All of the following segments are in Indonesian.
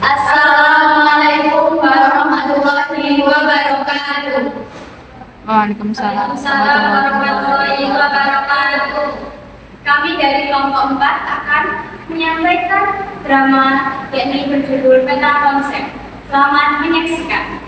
Assalamualaikum warahmatullahi wabarakatuh. Waalaikumsalam Warahmatullahi wabarakatuh. Kami dari kelompok 4 akan menyampaikan drama yakni berjudul Peta Konsep. Selamat menyaksikan.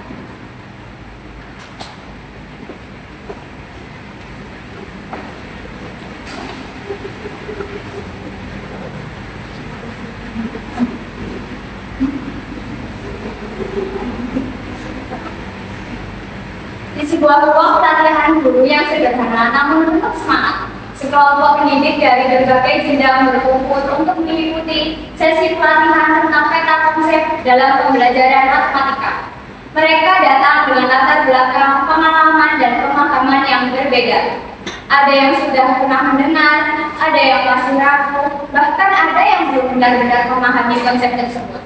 Di sebuah ruang pelatihan guru yang sederhana namun penuh semangat, sekelompok pendidik dari berbagai jenjang berkumpul untuk mengikuti sesi pelatihan tentang peta konsep dalam pembelajaran matematika. Mereka datang dengan latar belakang, pengalaman, dan pemahaman yang berbeda. Ada yang sudah pernah mendengar, ada yang masih ragu, bahkan ada yang belum benar-benar memahami konsep tersebut.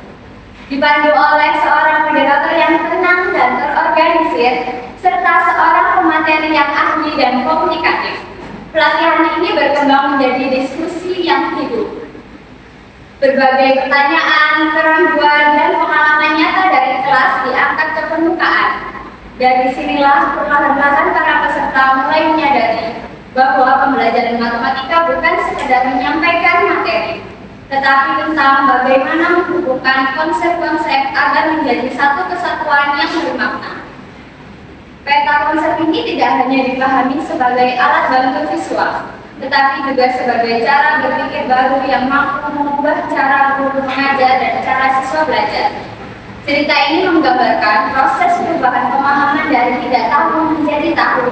Dipandu oleh seorang moderator yang tenang dan terorganisir, serta seorang pemateri yang ahli dan komunikatif. Pelatihan ini berkembang menjadi diskusi yang hidup. Berbagai pertanyaan, keraguan, dan pengalaman nyata dari kelas diangkat ke permukaan. Dari sinilah perlahan-lahan para peserta mulai menyadari bahwa pembelajaran matematika bukan sekedar menyampaikan materi, tetapi tentang bagaimana menghubungkan konsep-konsep agar menjadi satu kesatuan yang bermakna. Peta konsep ini tidak hanya dipahami sebagai alat bantu visual, tetapi juga sebagai cara berpikir baru yang mampu mengubah cara guru mengajar dan cara siswa belajar. Cerita ini menggambarkan proses perubahan pemahaman dari tidak tahu menjadi tahu,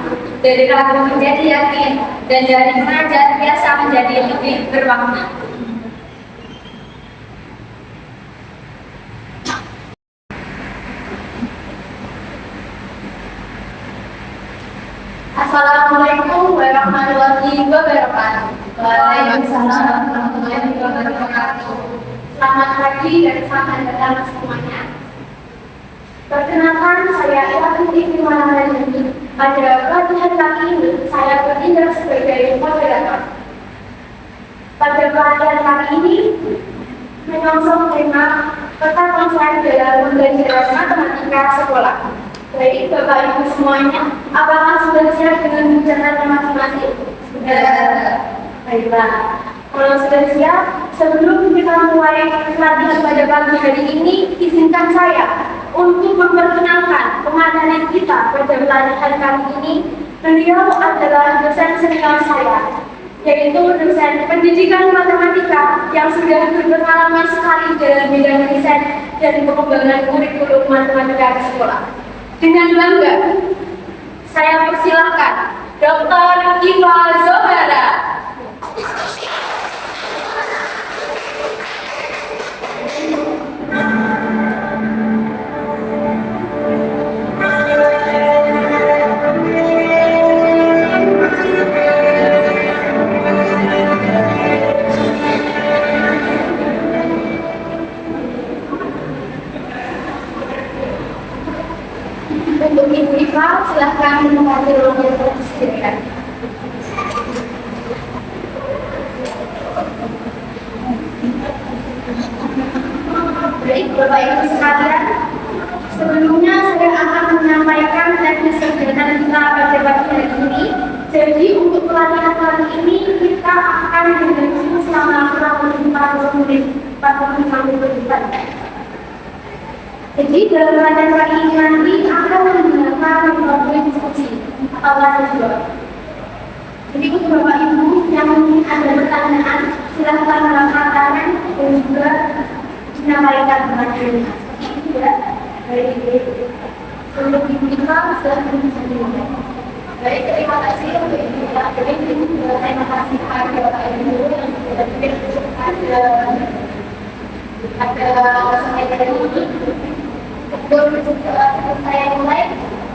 dari ragu menjadi yakin, dan dari mengajar biasa menjadi lebih bermakna. Assalamualaikum warahmatullahi wabarakatuh. Waalaikumsalam warahmatullahi wabarakatuh. Selamat pagi dan selamat datang semuanya. Perkenalkan, saya Iwati Ikhwanandani. Pada pelatihan kali ini, saya bertindak sebagai moderator. Pada pelatihan kali ini, menyongsong tema peta konsep dalam pembelajaran matematika sekolah. Baik, Bapak Ibu semuanya, apakah sudah siap dengan bicaranya masing-masing? Sudah. Baiklah. Kalau sudah siap, sebelum kita mulai pelatihan pada pagi hari ini, izinkan saya untuk memperkenalkan pemateri kita pada pelatihan kali ini. Beliau adalah dosen senior saya, yaitu dosen pendidikan matematika yang sudah berpengalaman sekali dalam bidang riset dan pengembangan kurikulum matematika di sekolah. Dengan bangga, saya persilahkan Dr. Iva Zohara. Untuk Ibu Iva, silahkan menghadiri ruangan persidangan. Baik, Bapak Ibu sekalian, sebelumnya saya akan menyampaikan teknis kegiatan kita pada pagi hari ini. Jadi untuk pelatihan kali ini kita akan berdiskusi selama kurang lebih 45 menit. Jadi dalam pelatihan kali ini nanti akan menggunakan metode diskusi atau one-on-one. Jadi untuk Bapak Ibu yang mungkin ada pertanyaan, silahkan mengangkat tangan dan juga menyampaikan pertanyaan. Seperti itu ya. Baik. Untuk Ibu Iva, silahkan bisa dimulai. Baik, terima kasih untuk Ibu Iva. Terima kasih kepada Bapak Ibu yang sudah ada sampai hari ini. Sebelum saya mulai,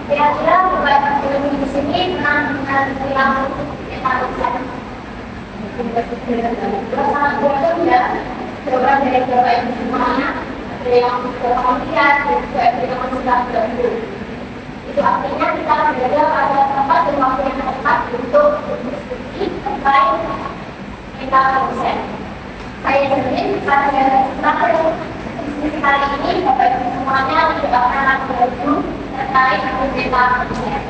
kira-kira Bapak Ibu di sini pernah mendengar istilah peta konsep? Sangat beragam ya, coba dari Bapak Ibu semuanya, ada yang sudah lihat, dan juga ada yang sudah belajar. Itu artinya kita berada pada tempat dan waktu yang tepat untuk berdiskusi terkait peta konsep. Saya sendiri pada diskusi kali ini meta konsep.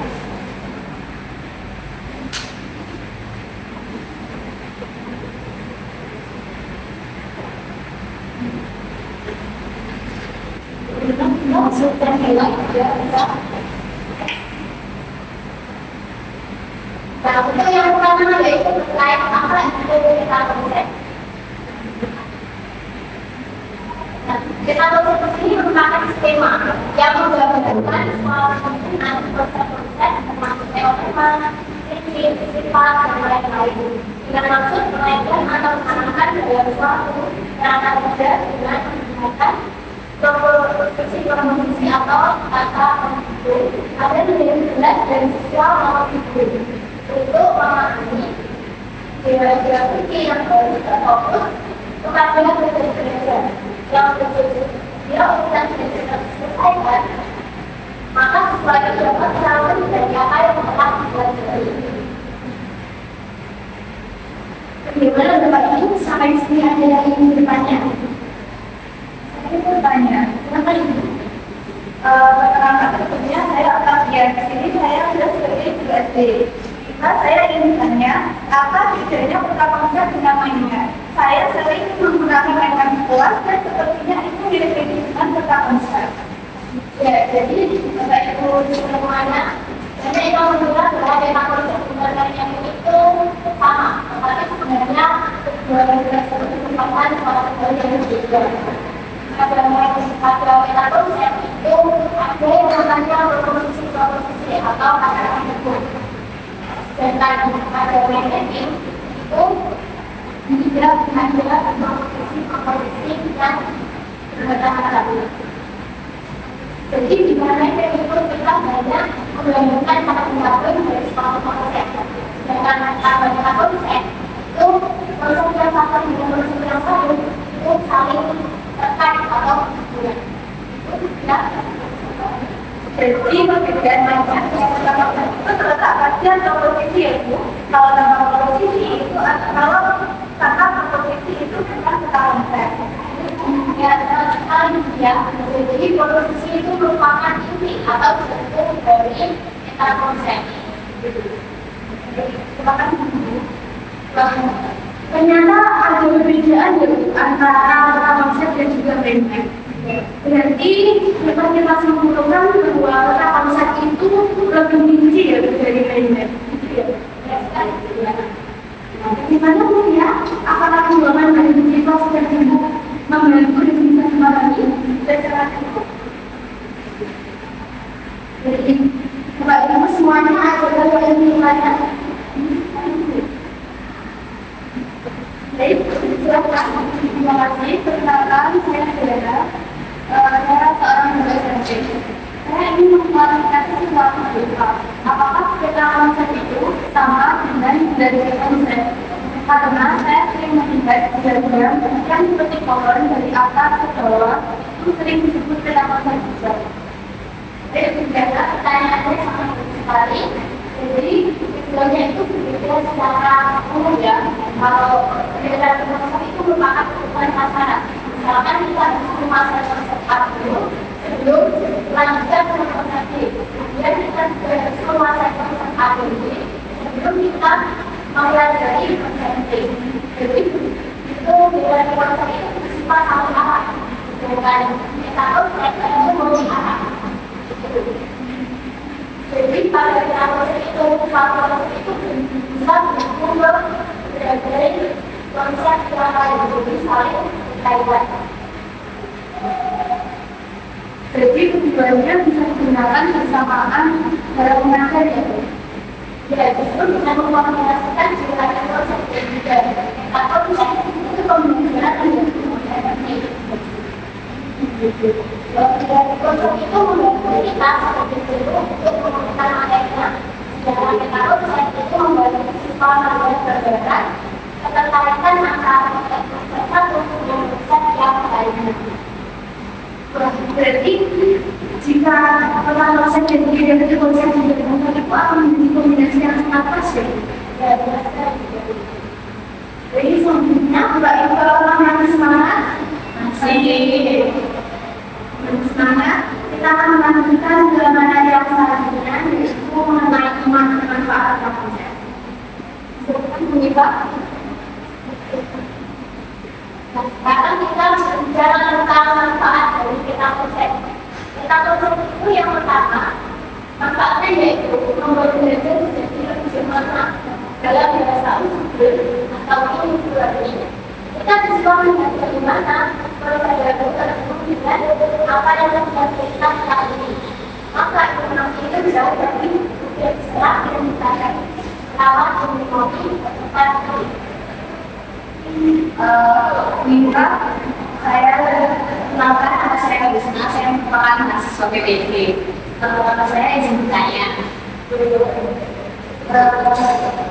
Masukkan nilai juga bisa. Nah, untuk yang pertama yaitu terkait apa itu meta konsep. Kita konsep ini merupakan skema yang menggabungkan semua penggunaan konsep-konsep termasuk teorema, prinsip, sifat, dan lain-lain dengan maksud mengaitkan atau memasangkan dalam suatu kerangka kerja dengan menggunakan komposisi atau kata penghitung agar menjadi jelas dan visual maupun figur untuk memahami kira-kira fikir yang harus terfokus kepada kerja yang tersebut. Bila urusan sudah selesaikan, maka sesuai itu dapat terlalu dari apa yang telah dipelajari. Bagaimana Bapak Ibu sampai sini ada yang ingin bertanya? Saya bertanya, kenapa Ibu? Pertama tentunya saya akan lihat di sini saya sudah sebagai SD. Jika saya ingin bertanya, apa bedanya peta konsep dengan mainnya? Saya sering menggunakan mainan kelas dan sepertinya itu didefinisikan peta konsep. Ya, jadi Bapak Ibu semuanya, saya ingin menjelaskan bahwa peta konsep dengan yang itu sama, tetapi sebenarnya kedua yang tersebut merupakan salah satu yang berbeda. Ada peta konsep itu ada yang namanya proposisi atau kata hukum. Dan pada mapping itu tidak ada komposisi yang berbeda. Jadi di mana itu kita banyak menggabungkan kata penggabung dari sekolah konsep. Sedangkan kata konsep itu konsep yang satu dengan konsep yang satu itu saling terkait atau berhubungan. Itu tidak. Jadi perbedaan banyak yang pertama itu terletak pada komposisi itu. Kalau nama komposisi itu kalau kata komposisi itu bukan kata konsep. Ya, sekali ya. Jadi komposisi itu merupakan inti atau bentuk dari kata konsep. Terima kasih. Ternyata ada perbedaan antara kata konsep dan juga main-main. Berarti memang kita simpulkan bahwa kata konsep itu lebih rinci ya dari main-main. Bagaimana Bu ya? Apakah pengembangan dari kelas tersebut membantu definisi memahami berdasarkan itu? Jadi, Bapak Ibu semuanya ada yang dimana? Baik, silakan. Terima kasih. Perkenalkan, saya Dera. Saya seorang guru SMP. Saya ingin mengklarifikasi sesuatu berupa apakah peta konsep itu sama dengan dari konsep? Karena saya sering melihat diagram yang seperti kolom dari atas ke bawah itu sering disebut peta konsep juga. Jadi ternyata pertanyaannya sangat bagus sekali. Jadi keduanya itu berbeda secara umum ya. Kalau peta konsep itu merupakan kebutuhan masyarakat. Misalkan kita harus menguasai konsep A dulu sebelum lanjutkan ke konsep B. Kemudian kita juga harus menguasai konsep A dulu sebelum kita mempelajari konsep B. Jadi itu beda konsep itu bersifat satu arah, bukan kita konsep itu multi arah. Jadi pada kita konsep itu satu konsep itu bisa berkumpul dari konsep yang lain jadi saling berkaitan. Jadi keduanya bisa digunakan bersamaan dalam mengajar ya. Ya, justru dengan mengkombinasikan gerakan konsep dan juga atau konsep itu pembelajaran yang konsep itu membantu kita sebagai guru untuk menemukan materinya. Sedangkan kita konsep itu membantu siswa mengenai perbedaan ketertarikan antara konsep satu dengan konsep yang lainnya. Berarti jika peta konsep dan dari konsep yang digabungkan itu akan menjadi kombinasi yang sangat pas ya. Ya, benar sekali. Jadi selanjutnya Mbak Ibu kalau masih semangat, masih semangat, kita akan melanjutkan dalam materi yang selanjutnya konsep. Peta konsep itu yang pertama, manfaatnya yaitu membuat belajar menjadi lebih bermakna dalam bahasa usul atau ilmu. Kita siswa melihat bagaimana proses belajar dengan apa yang terjadi kita saat ini. Maka informasi itu bisa menjadi setelah yang dikatakan lewat komunikasi seperti Minta saya kenalkan nama saya Bisna, saya merupakan mahasiswa PPD. Saya izin bertanya,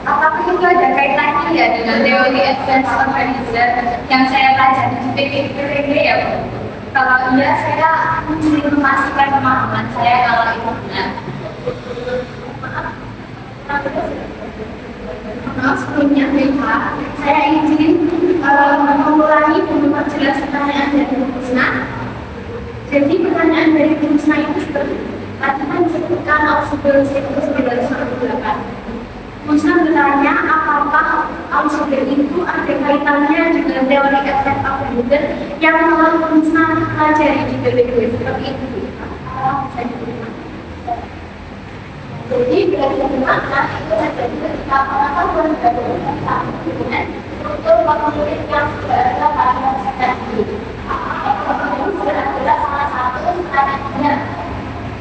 apakah itu ada kaitannya ya dengan teori advance organizer yang saya pelajari di PPD ya Bu? Kalau iya, saya ingin memastikan pemahaman saya kalau itu benar. Sebelumnya saya izin mengulangi dan memperjelas pertanyaan dari Bu Husna. Jadi pertanyaan dari Bu Husna itu seperti tadi kan disebutkan auxiliary siklus bilateral 8. Bu Husna bertanya apakah auxiliary itu ada kaitannya dengan teori efek organizer yang telah Bu Husna pelajari di PPD seperti itu. Jadi belajar makna itu terjadi ketika pengetahuan berdasarkan dengan struktur kognitif yang sudah ada pada masyarakat ini. Ini adalah salah satu strateginya.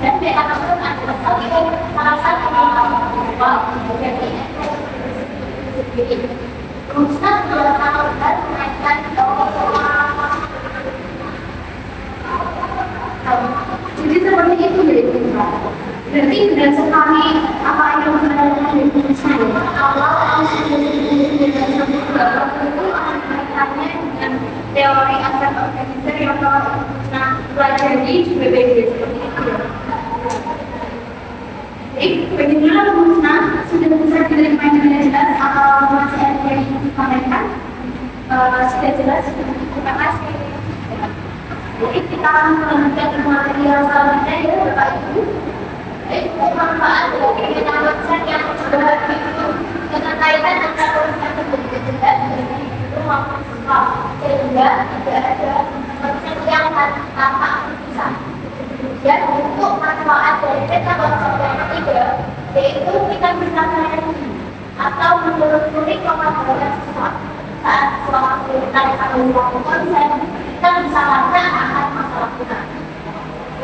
Dan beta tersebut adalah salah satu jadi Ustaz berusaha menaikkan jadi seperti itu jadi berarti benar sekali apa yang benar-benar dari saya kalau itu ada kaitannya dengan teori efek organizer yang telah kita pelajari di PPD seperti itu. Jadi bagaimana Musna sudah bisa diterima dengan jelas atau masih ada yang disampaikan? Sudah jelas, terima kasih. Jadi kita akan melanjutkan material selanjutnya ya Bapak Ibu. Manfaat dari konsep yang berbahaya itu dengan kaitan antara konsep yang jelas itu maupun sebab sehingga tidak ada konsep yang tanpa bisa. Dan untuk manfaat dari peta konsep yang ketiga yaitu kita bisa menelusuri atau menelusuri pemahaman sesuatu saat suatu kita akan membangun konsep kita bisa akan masalah kita.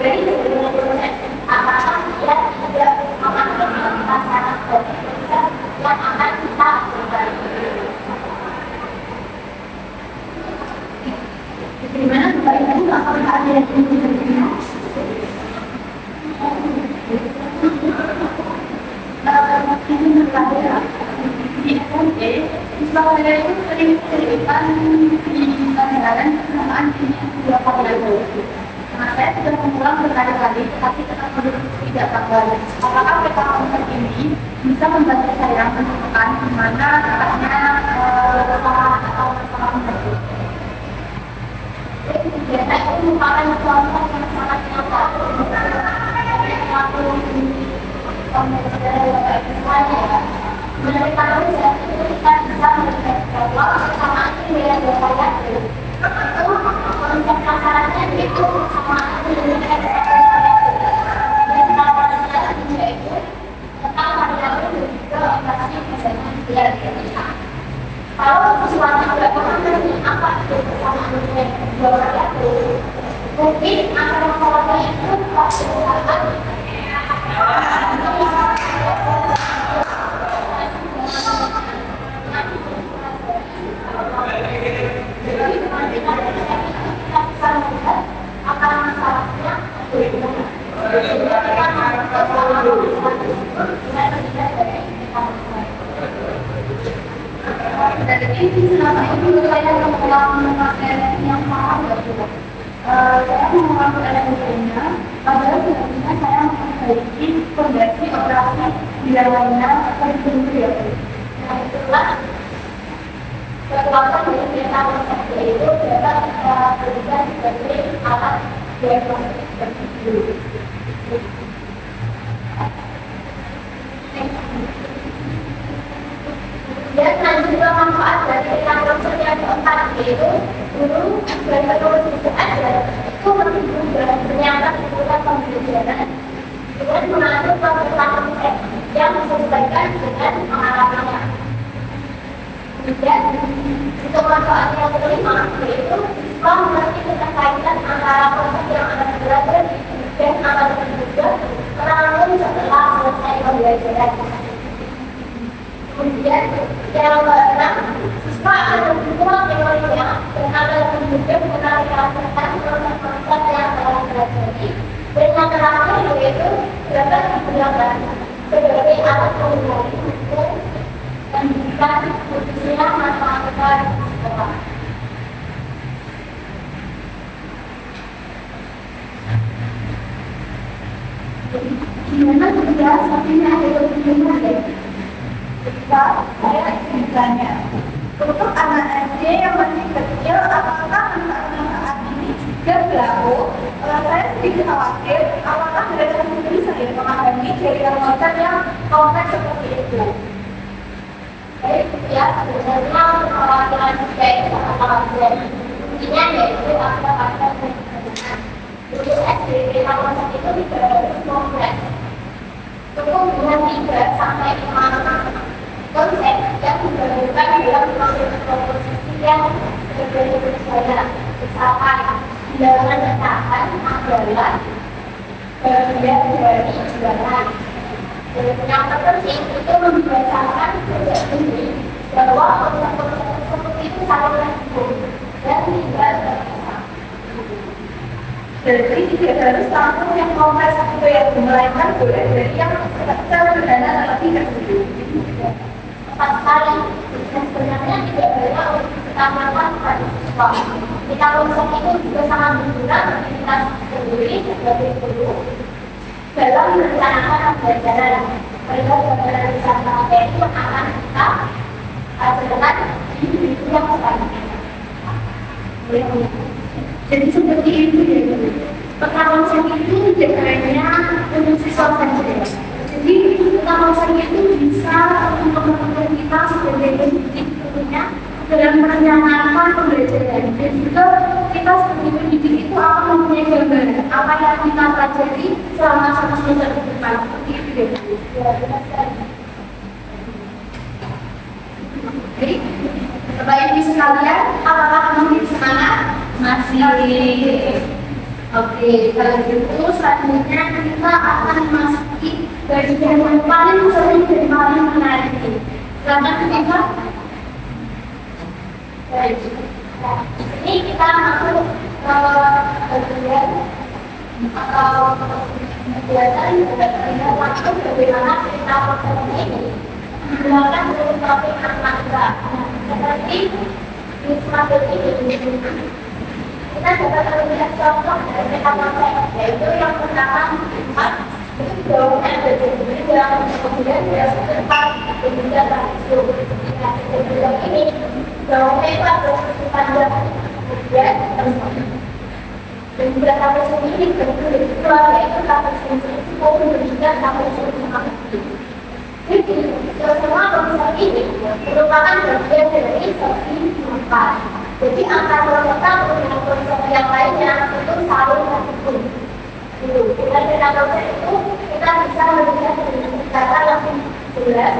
Jadi dengan konsep apakah dia tidak mengambil pasangan yang akan kita berbagi. Bagaimana Bapak Ibu apakah ada yang ingin bertanya? Ini berkata di SMP, siswa saya itu sering ceritakan di pelajaran kesamaan ini dua pelajaran. Saya sudah mengulang berkali-kali, tetapi tetap tidak paham. Apakah peta konsep ini bisa membantu saya menemukan di mana letaknya kesalahan atau kesalahan tersebut? Data itu merupakan contoh yang sangat nyata. Menurut kami, kita bisa melihat bahwa kesamaan ini yang bervariasi. Itu konsep kasarannya itu kesamaan dengan dan variasi yaitu tentang variabel dan juga operasi kesamaan biasa. Kalau sesuatu tidak mengerti apa itu kesamaan dengan dua variabel, mungkin akan masalahnya itu pasti saat ini selama ini saya mengulang materi yang sama saya mengulang elemennya padahal sebenarnya saya memperbaiki fondasi operasi biayanya seperti itu ya. Nah itulah kekuatan dari peta konsep itu dapat kita berikan sebagai alat diagnostik seperti itu. Dan juga manfaat dari peta konsep yang keempat yaitu dulu dari metode aja itu lebih mudah Yang keenam, siswa akan membuat teorinya dan akan menunjukkan merealisasikan konsep-konsep yang telah terjadi. Dan yang terakhir yaitu dapat digunakan sebagai alat pengendali hukum dan bukan khususnya matematika dan fisika. Gimana kerja sapinya ada kebingungan ya? Ketika saya bertanya, untuk anak SD yang masih kecil, apakah manfaat ini juga berlaku? Saya sedikit khawatir, apakah mereka sendiri saya memahami jaringan konsep yang kompleks seperti itu? Baik, ya, sebenarnya kekhawatiran juga itu sangat wajar. Intinya yaitu ada untuk SD, konsep itu tidak harus kompleks. Cukup dengan 3 sampai 5 konsep yang digabungkan dalam proses komposisi yang berbeda. Misalkan bilangan letakkan adalah bagian dari bilangan. Yang terpenting itu membiasakan sejak dini bahwa konsep-konsep tersebut itu saling terhubung dan tidak terpisah. Jadi tidak harus langsung yang kompleks itu yang melainkan boleh dari yang sederhana terlebih dahulu. Tepat sekali. Dan sebenarnya tidak hanya untuk ditambahkan pada siswa. Kita konsep itu juga sangat berguna bagi kita sendiri sebagai guru dalam merencanakan pembelajaran. Mereka benar-benar bisa materi yang akan kita ajarkan di minggu yang selanjutnya. Jadi seperti itu ya. Peta konsep itu tidak hanya untuk siswa saja. Jadi peta konsep itu bisa untuk membantu kita sebagai pendidik tentunya dalam merencanakan pembelajaran. Dan juga kita sebagai pendidik itu akan mempunyai gambaran apa yang kita pelajari selama 1 semester ke depan. Seperti itu ya. Baik, Bapak Ibu sekalian, apakah mungkin semangat? Masih. Oke, kalau gitu selanjutnya kita akan memasuki bagian yang paling sering dan paling menarik. Silakan kita. Baik. Ini kita masuk ke bagian atau kegiatan yang langsung bagaimana kita proses ini menggunakan topik matematika. Seperti di slide ini. Kita dapat melihat contoh dari peta konsep, yaitu yang pertama 4 itu jauhnya ada jadi yang kemudian dia setempat kemudian rasio yang ini jauhnya itu ada sepanjang kemudian dan juga sampai sini kemudian keluarga itu sampai sini maupun juga sampai sini. Jadi semua konsep ini merupakan bagian dari segi manfaat. Jadi antara konsep dengan konsep yang lainnya itu saling terhubung. Dengan peta konsep itu kita bisa melihat dengan cara lebih jelas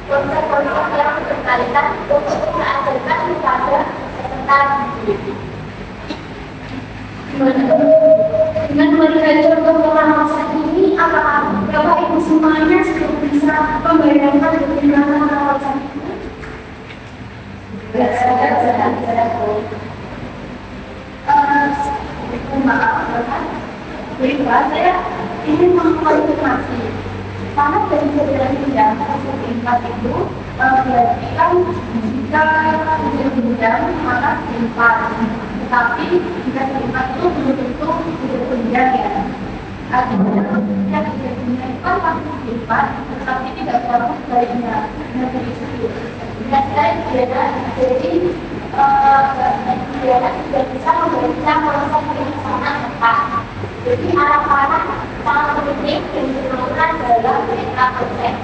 konsep-konsep yang berkaitan untuk mengajarkan kepada peserta didik. Dengan melihat contoh pola konsep ini, apakah Bapak Ibu semuanya sudah bisa membayangkan bagaimana pola konsep ini? Saya ingin mengkonfirmasi karena dari sejarah bidang tingkat itu berarti kan jika jenjang maka tingkat, tetapi jika tingkat itu belum tentu jenjang ya. Artinya yang jenjang itu kan pasti tingkat, tetapi tidak selalu sebaliknya. Jadi saya kira jadi dia sudah bisa membaca konsep yang sangat tepat. Jadi arah-arah sangat penting yang diperlukan dalam peta konsep.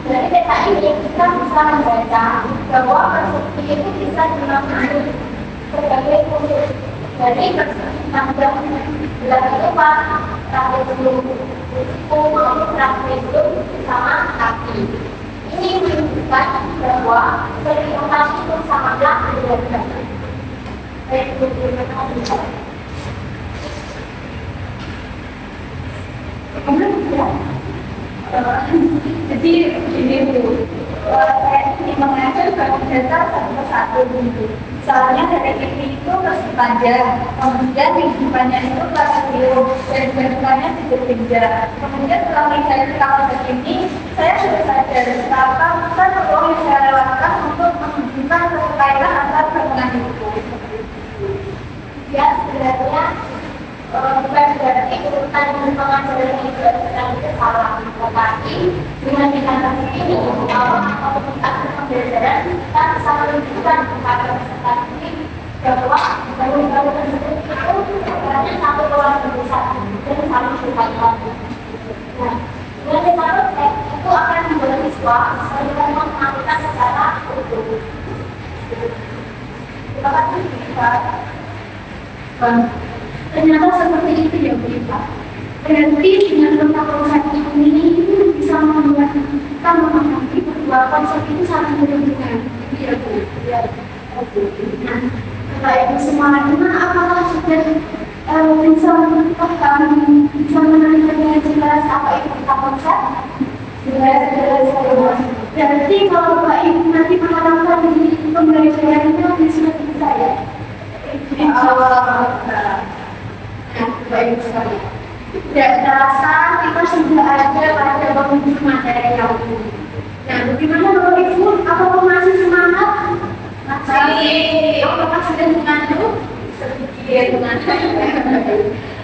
Dari peta ini kita bisa membaca bahwa persegi itu bisa dimaksud sebagai fungsi dari persegi panjang dilakukan trapesium maupun trapesium sama kaki. Ini menunjukkan bahwa orientasi itu sangatlah berbeda. Baik, terima kasih. Jadi begini Bu, saya ini mengajar banyak data satu persatu gitu. Misalnya dari ini itu masih panjang, kemudian di depannya itu kelas video, dan di depannya titik tiga. Kemudian setelah saya kalau begini, saya sudah sadar betapa besar peluang yang saya lewatkan untuk menunjukkan keterkaitan antar pertemuan itu. Ya, sebenarnya bukan berarti urutan pengajaran itu salah, tetapi dengan tindakan ini bahwa komunitas pembelajaran kita bisa menunjukkan kepada peserta didik bahwa baru-baru tersebut itu sebenarnya satu keluarga besar dan saling berkaitan. Nah, dengan metode itu akan membuat siswa melakukan mengambilkan secara utuh. Terima kasih, Pak. Ternyata seperti itu ya Bu Ipa. Berarti dengan tentang konsep ini itu bisa membuat kita memahami bahwa konsep itu sangat berhubungan. Iya Bu. Iya. Nah, Bapak Ibu semua, apakah sudah bisa memahami, bisa mengenai jelas apa itu tentang konsep? Jelas. Berarti kalau Bapak Ibu nanti menerapkan di pembelajaran itu sudah bisa ya? Baik sekali. Tidak terasa kita sudah ada pada penghujung materi yang ini. Nah, bagaimana Bapak Ibu? Apakah masih semangat? Masih. Apakah sudah mengantuk? Sedikit mengantuk.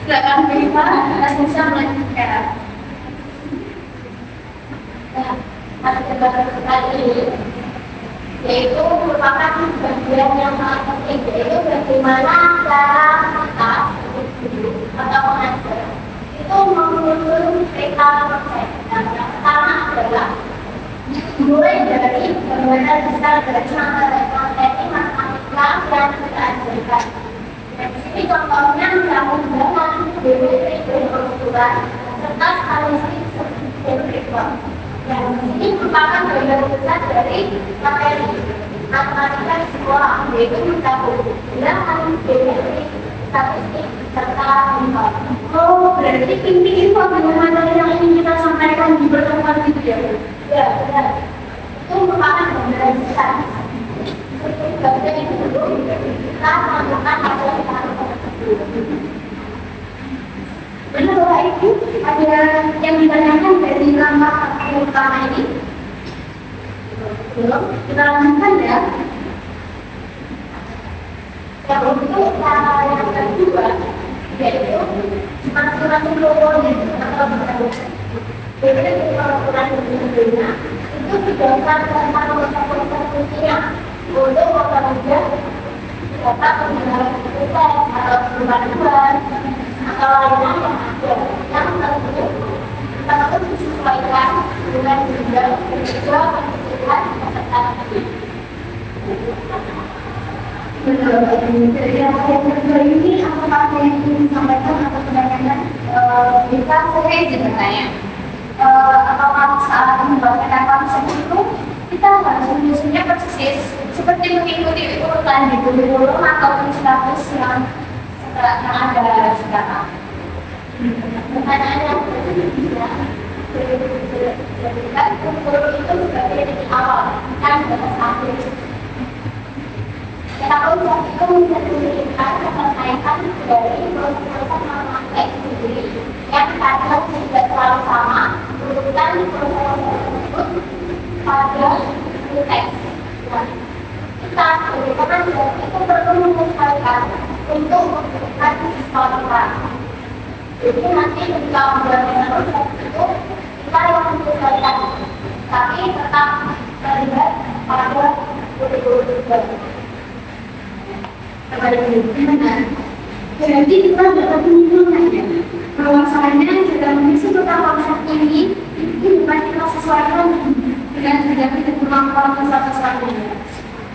Silakan Bu Ipa, kita bisa melanjutkan. Nah, materi kali ini yaitu merupakan bagian yang sangat penting, yaitu bagaimana cara kita atau mengajar itu menyusun peta konsep. Yang pertama adalah mulai dari bagaimana kita materi matematika yang kita ajarkan. Dan di sini contohnya undang-undangan, geometri berbenturan serta statistik dan berikut. Yang ini merupakan bagian besar dari materi matematika sekolah, yaitu mencakup bilangan, geometri, statistik, serta lingkar. Oh, berarti inti info dengan materi yang ingin kita sampaikan di pertemuan itu ya? Ya, benar. Itu merupakan bagian besar. Bagian itu kita melakukan materi benar Bapak Ibu, ada yang ditanyakan dari langkah utama ini? Belum, kita lanjutkan ya. Yang untuk cara yang kedua, yaitu masing-masing komponen atau bentuk. Jadi ukuran bentuknya itu berdasarkan konsep fungsinya untuk mempermudah dapat menggunakan proses atau perubahan atau lainnya yang ada yang tentu kita harus disesuaikan dengan juga kebutuhan peserta didik. Dari yang kedua ini apakah ada yang ingin disampaikan atau kebanyakan bisa saya izin bertanya apakah saat membuat konsep itu kita harus menyusunnya persis seperti mengikuti urutan di kurikulum ataupun status yang ada sekarang. Pertanyaan yang kedua, jadikan kurikulum itu sebagai titik awal, bukan batas akhir. Kita konsep itu mencerminkan keterkaitan dari proses-proses matematika itu sendiri yang kadang tidak selalu sama urutan proses tersebut pada teks. Kita sebagai pengajar itu perlu menyesuaikan untuk memberikan historical. Jadi nanti ketika membuat proses itu kita yang menyesuaikan, tapi tetap terlibat pada kurikulum juga. Jadi kita dapat menyimpulkannya bahwasannya dalam mengisi tentang konsep ini bukan kita sesuaikan dengan tidak kemampuan peserta-pesertanya.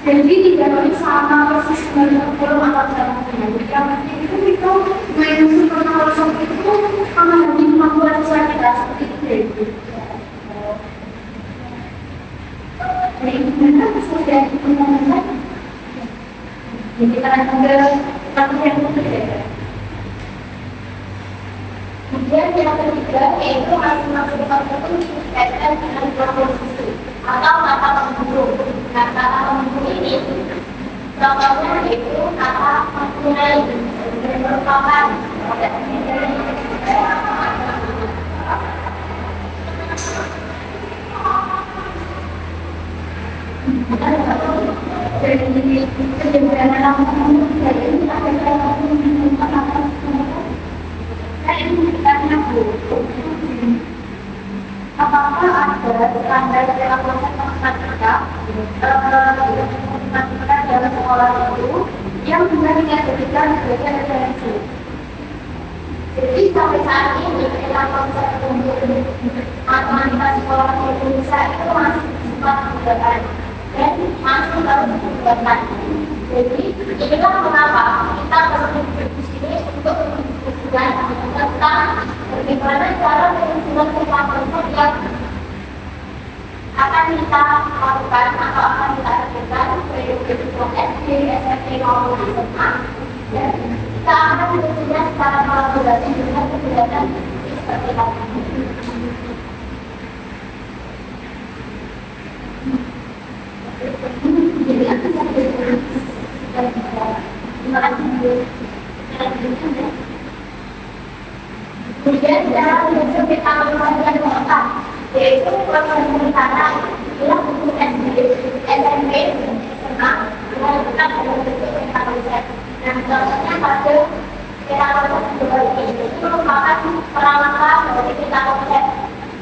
Jadi tidak harus sama persis dengan kurikulum atau sebagainya. Yang penting itu kita mengisi tentang konsep itu memiliki kemampuan sesuai kita seperti itu. Jadi gimana sudah diperlukan? Jadi kita akan ke yang berbeda. Kemudian yang ketiga yaitu masing-masing konsep itu dikaitkan dengan komposisi atau kata penghubung. Nah, kata penghubung ini contohnya yaitu kata mempunyai dan merupakan apakah ada standar dalam proses matematika matematika dalam sekolah itu yang bisa kita jadikan sebagai referensi? Jadi sampai saat ini dalam konsep untuk matematika sekolah di Indonesia itu masih bersifat gugatan dan masih baru gugatan. Jadi inilah mengapa kita perlu berdiskusi untuk mendiskusikan tentang bagaimana cara menyusun konsep yang akan kita lakukan atau akan kita lakukan periode SD, SMP maupun SMA, dan kita akan menyusunnya secara kolaborasi dengan kegiatan seperti apa. Jadi aku sampai terima kasih. Kemudian cara menyusun kita melakukan keempat, yaitu proses rencana bila untuk SD, SMP, SMA dilakukan dalam bentuk peta konsep. Nah, contohnya pada peta konsep global ini itu merupakan peralatan dari peta konsep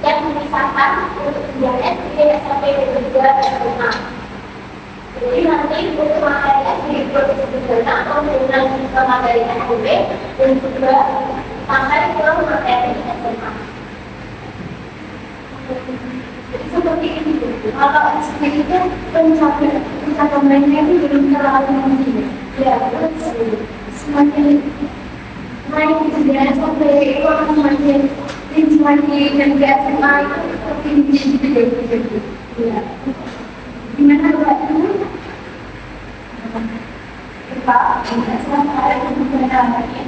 yang memisahkan untuk kemudian SD, SMP, dan juga SMA. Jadi nanti untuk materi SD itu disebutkan atau dengan materi SMP dan juga sampai ke materi SMA. Jadi seperti ini. Kalau SD itu pencapaiannya itu belum terlalu tinggi. Ya, betul. Semakin naik juga sampai itu akan semakin dan ke SMA itu seperti ini. Ya. Gimana Mbak? Pak, sekarang saya ingin lagi.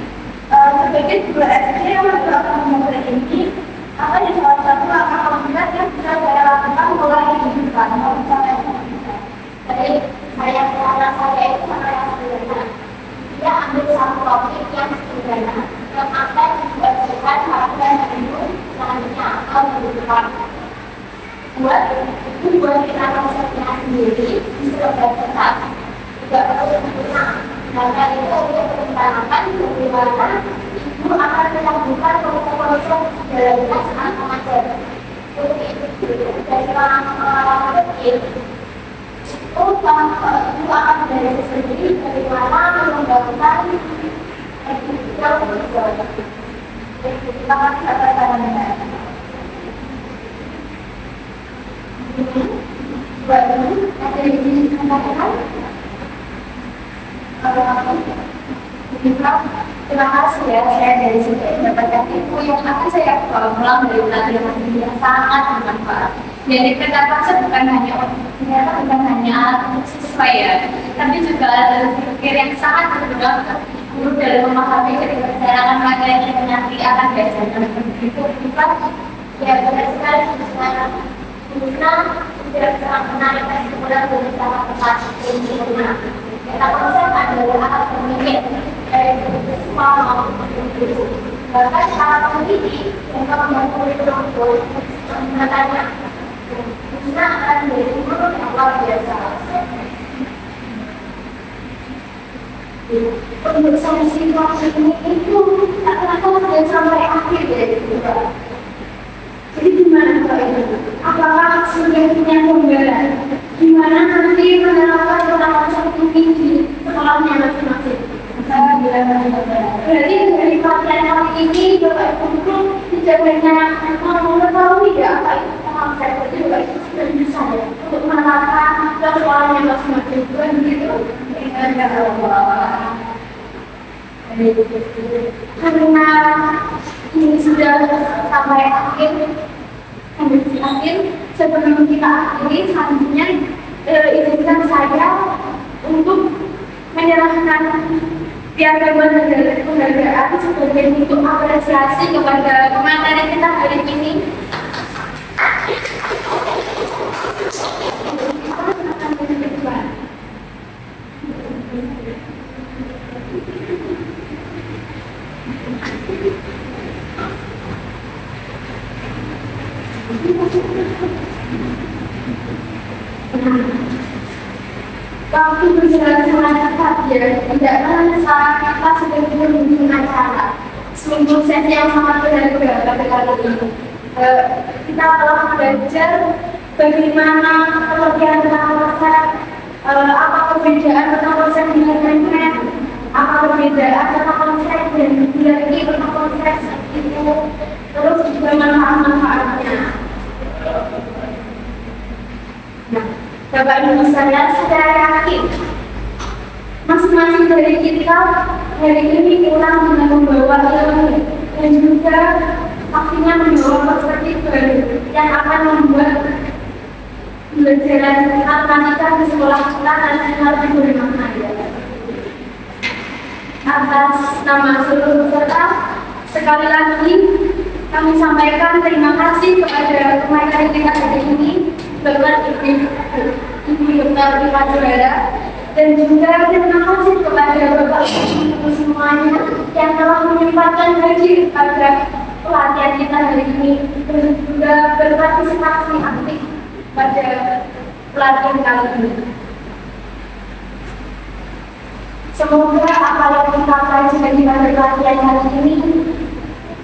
Sebagai dua SD yang melakukan pembelajaran ini, apa yang salah satu langkah konkret yang bisa saya lakukan mulai dari depan, mau misalnya dari saya itu sama yang sederhana. Dia ambil satu topik yang sederhana, yang akan dibuatkan harga minggu selanjutnya atau minggu depan. Buat kita konsepnya sendiri di sebuah tempat tidak perlu sempurna. Maka itu untuk merencanakan bagaimana ibu akan menyambungkan konsep-konsep dalam pelaksanaan mengajar. Untuk itu dari orang kecil itu ibu akan belajar sendiri bagaimana mengembangkan yang berjalan. Terima kasih atas sarannya. Baru ada yang ingin disampaikan. Terima kasih ya, saya dari sini mendapatkan info yang akan saya ulang dari pelajaran ini yang sangat bermanfaat. Jadi peta konsep bukan hanya sesuai ya, tapi juga ada berpikir yang sangat berguna untuk guru dalam memahami ketika saya akan materi yang nanti akan diajarkan. Itu bukan ya benar sekali karena tidak sangat menarik kesimpulan dari cara tepat ini benar. Kita konsep adalah alat pemikir dari semua maupun guru. Bahkan cara pendidik yang membantu kurikulum untuk mengatanya kita akan menjadi guru yang luar biasa. Untuk situasi ini itu akan sampai akhir dari kita. Jadi gimana Mbak itu? Apakah sudah punya gambaran? Gimana nanti menerapkan konsep ini di sekolahnya masing-masing? Berarti dari pelatihan kali ini Bapak Ibu tidak banyak mengetahui ya apa itu konsep itu juga sudah bisa ya untuk menerapkan ke sekolahnya masing-masing. Bukan begitu? Karena ini sudah sampai akhir sebelum kita akhiri selanjutnya izinkan saya untuk menyerahkan piagam penghargaan sebagai bentuk apresiasi kepada materi kita hari ini. Waktu berjalan sangat cepat ya, tidak terasa kita sudah berhubung acara. Seminggu sesi yang sangat berharga pada kali ini. Kita telah belajar bagaimana kelebihan tentang konsep, apa perbedaan tentang konsep dengan magnet, apa perbedaan tentang konsep dan hierarki tentang konsep itu, terus juga manfaat-manfaatnya. Nah, Bapak Ibu sekalian, saya yakin masing-masing dari kita hari ini pulang dengan membawa ilmu dan juga pastinya membawa perspektif baru yang akan membuat pembelajaran matematika di sekolah kita nantinya lebih bermakna ya. Atas nama seluruh peserta, sekali lagi kami sampaikan terima kasih kepada pemateri kita hari ini, Bapak Ibu Dr. Rika Juara, dan juga terima kasih kepada Bapak Ibu semuanya yang telah menyempatkan hadir pada pelatihan kita hari ini dan juga berpartisipasi aktif pada pelatihan kali ini. Semoga apa yang kita pelajari pada pelatihan hari ini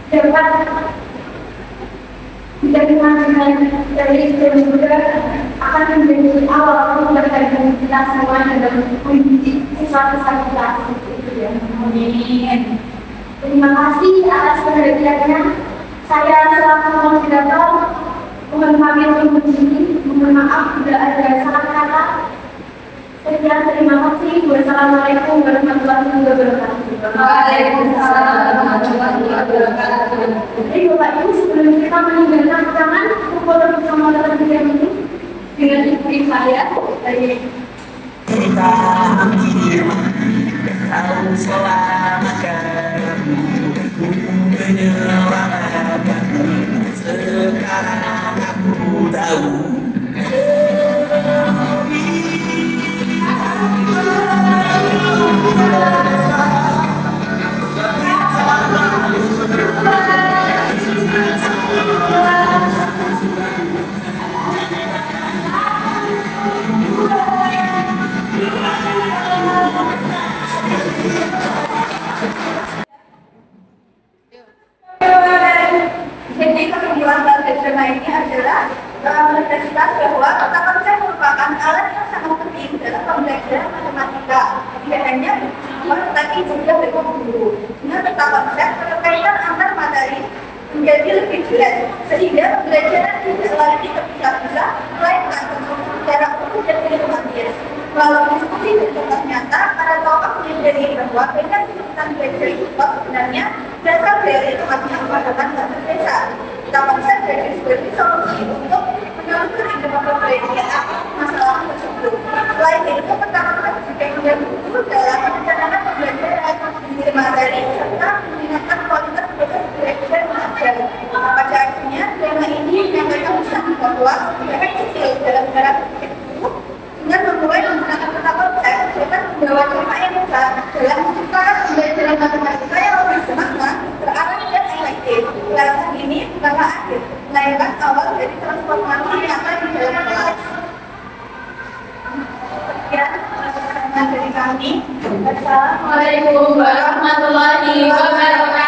dapat diterima dengan baik dan juga akan menjadi awal pembelajaran kita semua dalam mendidik siswa-siswa kita itu ya. Amin. Terima kasih atas perhatiannya. Saya selaku moderator mohon pamit undur diri. Mohon maaf bila ada salah kata. Sekian, terima kasih. Wassalamualaikum warahmatullahi wabarakatuh. Waalaikumsalam warahmatullahi wabarakatuh. Jadi Bapak Ibu, sebelum kita meninggalkan ruangan, kumpul bersama terlebih dahulu dengan ibu saya dari Kita kau selamatkan, ku menyelamatkan. Sekarang aku tahu. Jadi kesimpulan dari tema ini adalah menegaskan bahwa kata konsep merupakan alat yang sangat penting dalam pembelajaran matematika. Tidak hanya bersama tetapi juga dengan guru. Dengan kata konsep berkaitan antar materi menjadi lebih jelas sehingga pembelajaran tidak lagi terpisah-pisah melainkan tersusun secara utuh dan sistematis. Melalui diskusi dan contoh nyata, para tokoh menyadari bahwa dengan kesulitan belajar siswa sebenarnya berasal dari kematian kepadatan bahasa desa. Kita konsep jadi sebagai solusi untuk menelusuri dan memperbaiki akar masalah tersebut. Selain itu, kita konsep juga membantu dalam merencanakan pembelajaran di materi serta meningkatkan kualitas proses belajar mengajar. Pada akhirnya, tema ini menyampaikan pesan bahwa sebagai kecil dalam cara berpikir dengan memulai menggunakan kata konsep dapat membawa dampak yang besar dalam menciptakan pembelajaran matematika yang lebih bermakna, terarah dan efektif. Pelajaran ini bukanlah akhir, melainkan awal dari transformasi nyata di dalam kelas. Sekian penjelasan dari kami. Wassalamualaikum Waalaikumsalam warahmatullahi wabarakatuh.